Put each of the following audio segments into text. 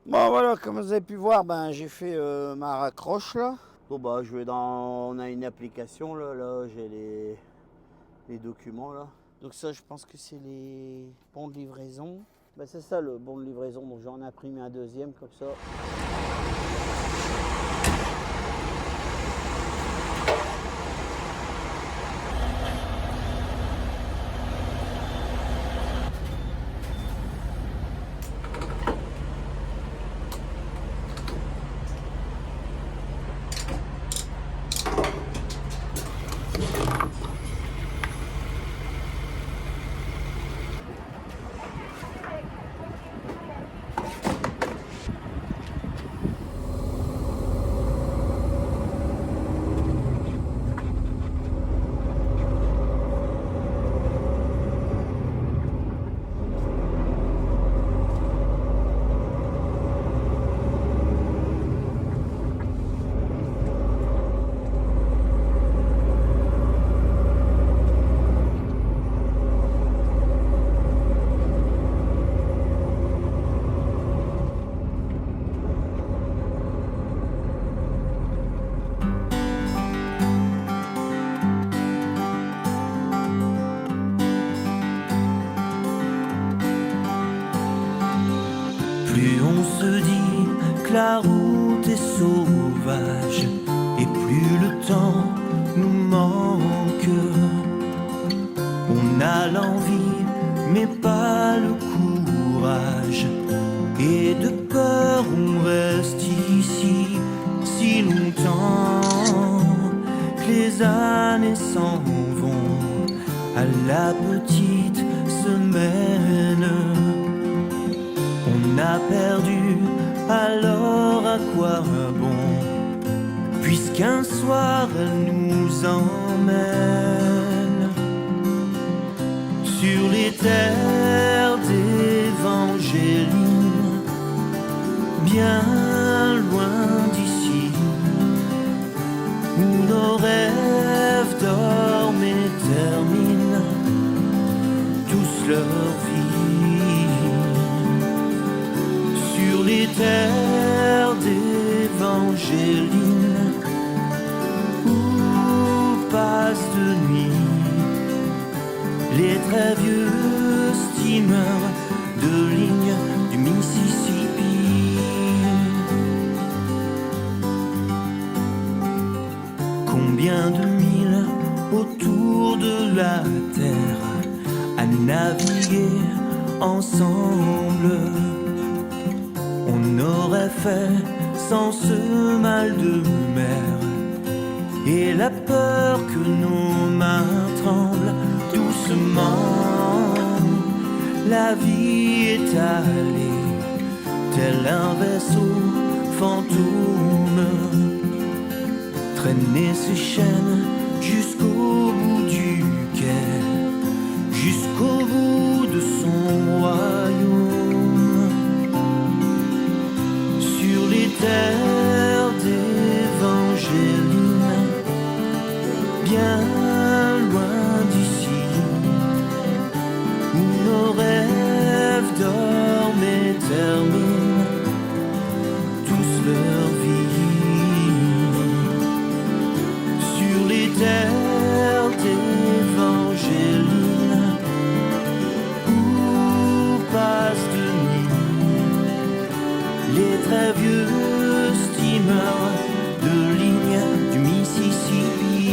Bon voilà, comme vous avez pu voir, ben j'ai fait ma raccroche là. Bon bah je vais on a une application là j'ai les documents là. Donc ça je pense que c'est les bons de livraison. Ben c'est ça le bon de livraison, donc j'en ai imprimé un deuxième comme ça. Plus on se dit que la route est sauvage, et plus le temps nous manque. On a l'envie, mais pas le courage, et de peur on reste ici si longtemps que les années s'en vont à la petite semaine. On a perdu, alors à quoi bon, puisqu'un soir elle nous emmène sur les terres d'Évangéline, bien loin d'ici, où nos rêves dorment et terminent tous leur vie. Sur les terres d'Évangéline, où passent de nuit les très vieux steamers de ligne du Mississippi. Combien de milles autour de la terre à naviguer ensemble, on aurait fait sans ce mal de mer et la peur que nos mains tremblent doucement. La vie est allée tel un vaisseau fantôme, traîner ses chaînes jusqu'au bout du quai, jusqu'au bout de son royaume. Sur les terres d'Évangéline, bien loin d'ici, où nos rêves dorment et terminent tous leur vie. Sur les terres d'Évangéline, où passent de nuit les très vieux steamers de ligne du Mississippi.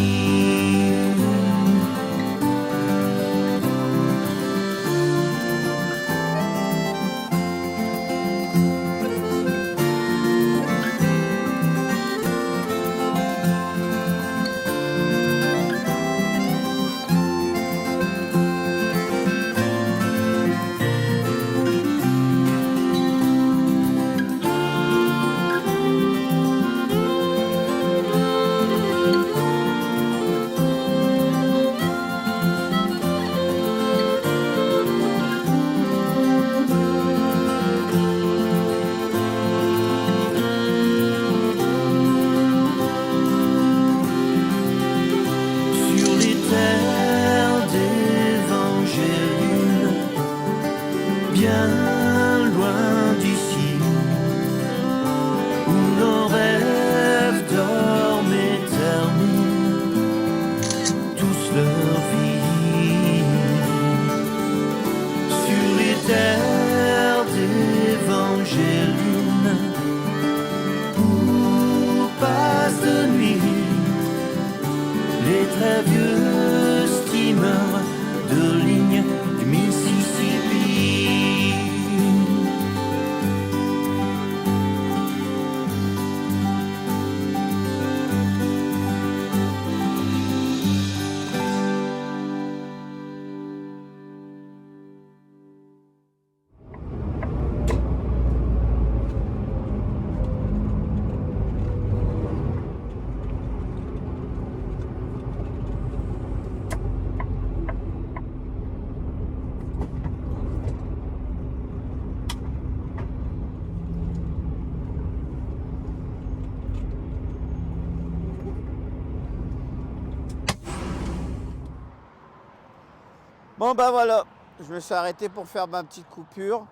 Bon bah voilà, je me suis arrêté pour faire ma petite coupure.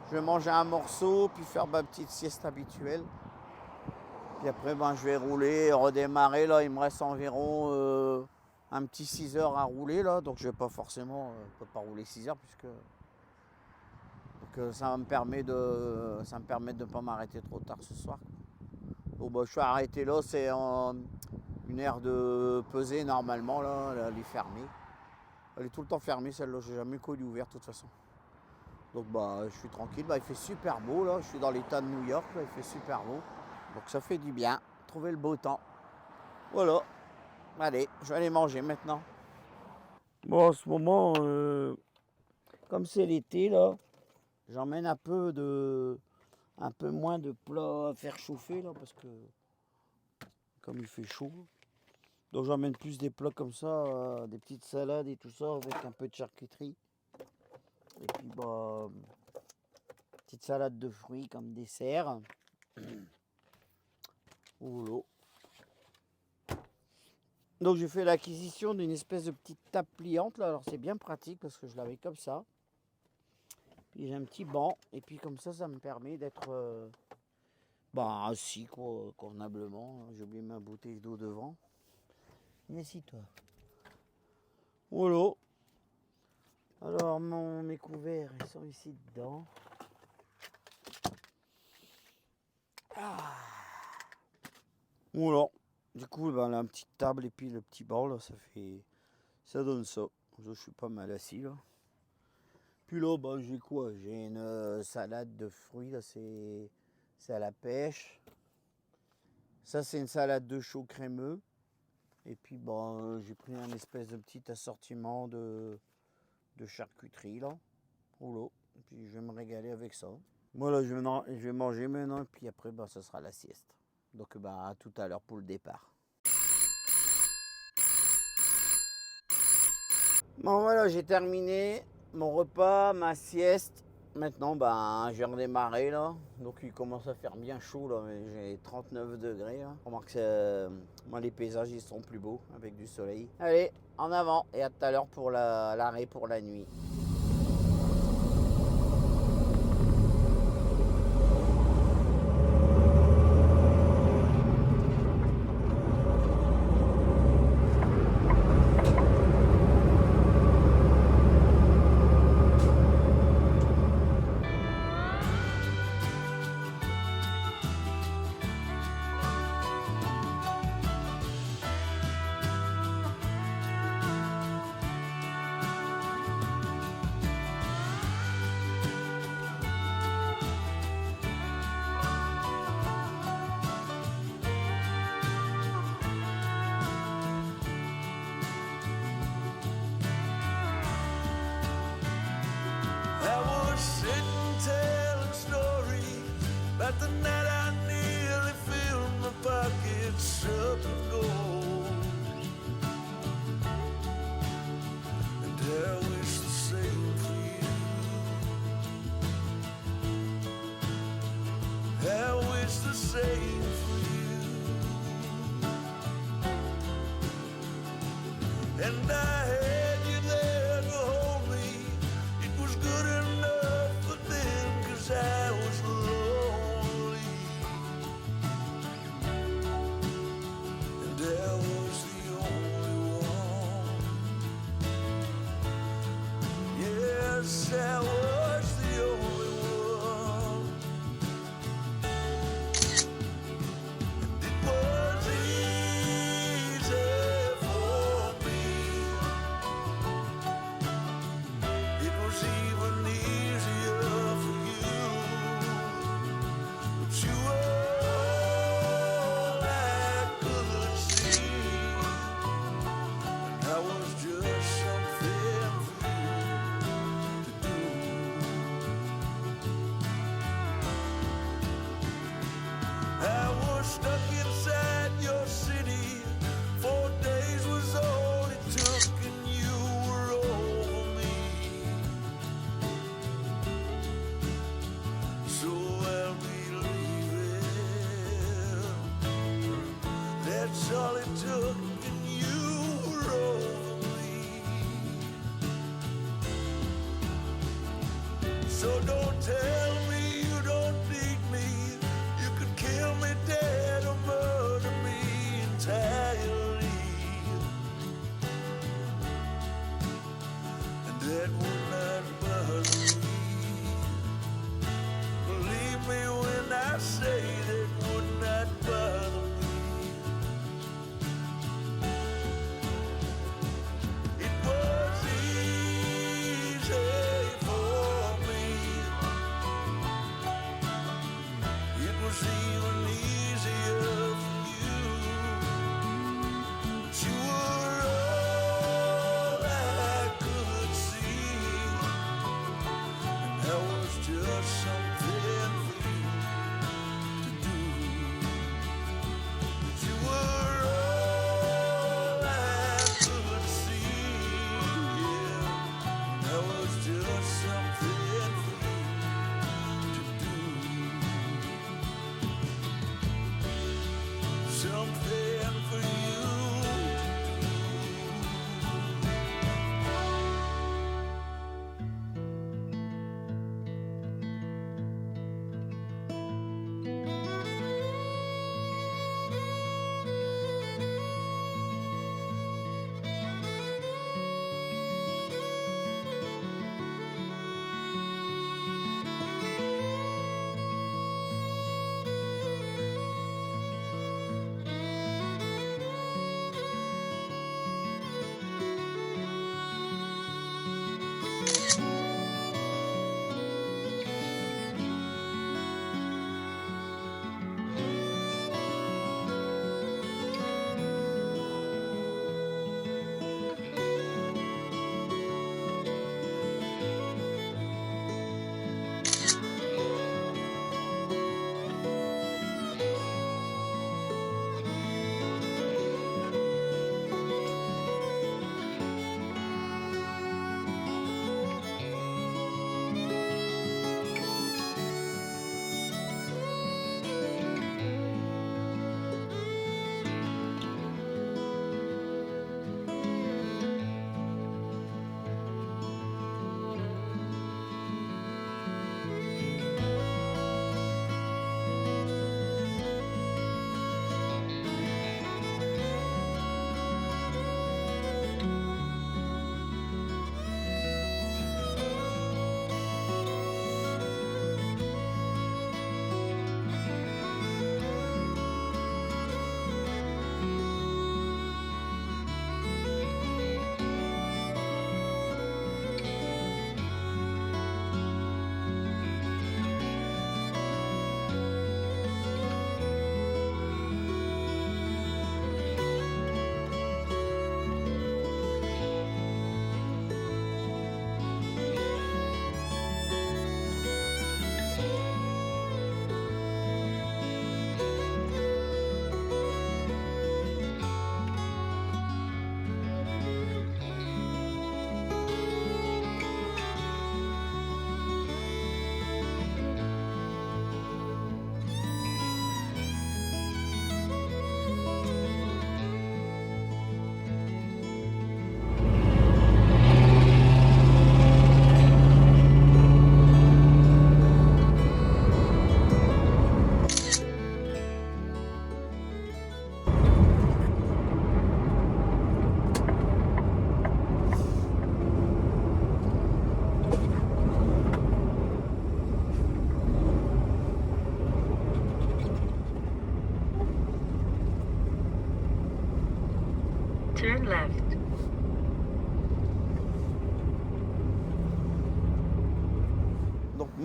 Je vais manger un morceau, puis faire ma petite sieste habituelle. Puis après, ben, je vais rouler, redémarrer. Là, il me reste environ un petit 6 heures à rouler. Là, donc je vais pas forcément peux pas rouler 6 heures puisque donc, ça va me permettre de ne pas m'arrêter trop tard ce soir. Donc bah, je suis arrêté là, c'est une aire de pesée normalement. Là, elle est fermée. Elle est tout le temps fermée celle-là, j'ai jamais connu ouverte de toute façon. Donc bah je suis tranquille, bah, il fait super beau là, je suis dans l'état de New York, là, il fait super beau. Donc ça fait du bien, trouver le beau temps. Voilà, allez, je vais aller manger maintenant. Bon en ce moment, comme c'est l'été là, j'emmène un peu moins de plats à faire chauffer là, parce que comme il fait chaud. Donc j'emmène plus des plats comme ça, des petites salades et tout ça, avec un peu de charcuterie. Et puis bah, petite salade de fruits comme dessert. Voilà. Donc j'ai fait l'acquisition d'une espèce de petite table pliante là. Alors c'est bien pratique parce que je l'avais comme ça. Puis j'ai un petit banc et puis comme ça me permet d'être assis quoi, convenablement. J'ai oublié ma bouteille d'eau devant. Mais assis-toi. Voilà. Alors mes couverts ils sont ici dedans. Voilà. Du coup, ben, la petite table et puis le petit banc, là, ça donne ça. Je suis pas mal assis, là. Puis là, ben, j'ai quoi? J'ai une salade de fruits, là, c'est à la pêche. Ça, c'est une salade de chou crémeux. Et puis, ben, j'ai pris un espèce de petit assortiment de charcuterie, là. Voilà. Et puis, je vais me régaler avec ça. Voilà, je vais manger maintenant, et puis après, ben, ça sera la sieste. Donc bah, à tout à l'heure pour le départ. Bon voilà, j'ai terminé mon repas, ma sieste. Maintenant, je vais redémarrer là. Donc il commence à faire bien chaud là. J'ai 39 degrés là. Remarque que moi les paysages ils sont plus beaux avec du soleil. Allez, en avant et à tout à l'heure pour l'arrêt pour la nuit. But the night I nearly filled my pockets up with gold. And I wish the same for you. I wish the same for you. And I had you there to hold me. It was good enough for them, 'cause I was lonely. And I was the only one. Yes, I was the only one. And it was easy for me.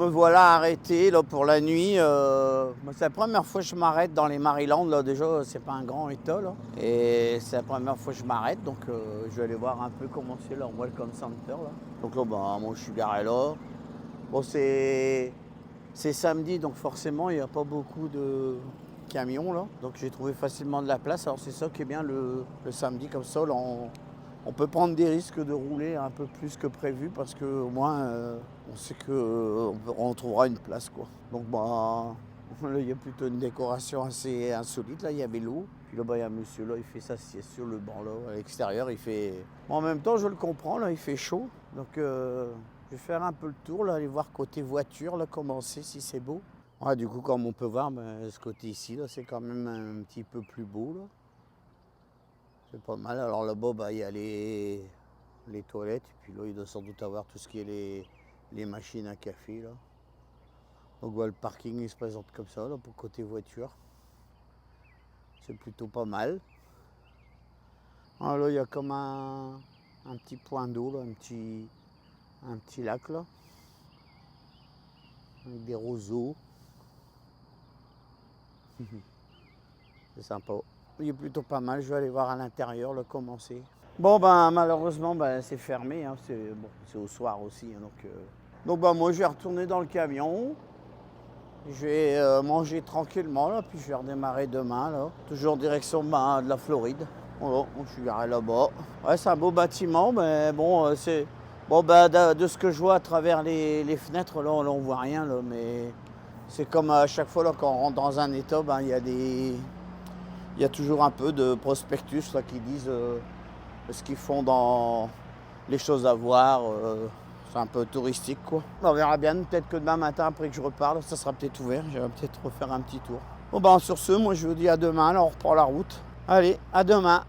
revoilà arrêté là, pour la nuit. C'est la première fois que je m'arrête dans les Maryland. Là. Déjà, c'est pas un grand état. Là. Et c'est la première fois que je m'arrête. Donc, je vais aller voir un peu comment c'est leur Welcome Center. Là. Donc là, moi, je suis garé là. Bon, c'est samedi, donc forcément, il n'y a pas beaucoup de camions. Là. Donc, j'ai trouvé facilement de la place. Alors, c'est ça qui est bien le samedi, comme ça. Là, on peut prendre des risques de rouler un peu plus que prévu parce qu'au moins on sait qu'on trouvera une place. Quoi. Donc là, il y a plutôt une décoration assez insolite. Là, il y avait l'eau. Puis là, il y a un monsieur, là, il fait sa sieste sur le banc là, à l'extérieur. Il fait... Bon, en même temps, je le comprends, là, il fait chaud. Donc je vais faire un peu le tour, là, aller voir côté voiture, là, comment c'est, si c'est beau. Ouais, du coup, comme on peut voir, ce côté ici, là, c'est quand même un petit peu plus beau. Là. C'est pas mal. Alors là-bas, il y a les toilettes. Et puis là, il doit sans doute avoir tout ce qui est les machines à café. Là. Donc le parking, il se présente comme ça, là, pour côté voiture. C'est plutôt pas mal. Alors là, il y a comme un petit point d'eau, là, un petit lac, là. Avec des roseaux. C'est sympa. Il est plutôt pas mal, je vais aller voir à l'intérieur le comment c'est. Bon malheureusement c'est fermé, hein. C'est au soir aussi. Hein, donc moi je vais retourner dans le camion. Je vais manger tranquillement là, puis je vais redémarrer demain là. Toujours direction de la Floride. Voilà, je suis garé là-bas. Ouais, c'est un beau bâtiment, mais bon c'est. Bon de ce que je vois à travers les fenêtres là, on voit rien là, mais c'est comme à chaque fois là quand on rentre dans un état, il y a toujours un peu de prospectus là, qui disent ce qu'ils font dans les choses à voir. C'est un peu touristique quoi. On verra bien, peut-être que demain matin après que je reparte, ça sera peut-être ouvert. Je vais peut-être refaire un petit tour. Bon sur ce, moi je vous dis à demain, là on reprend la route. Allez, à demain.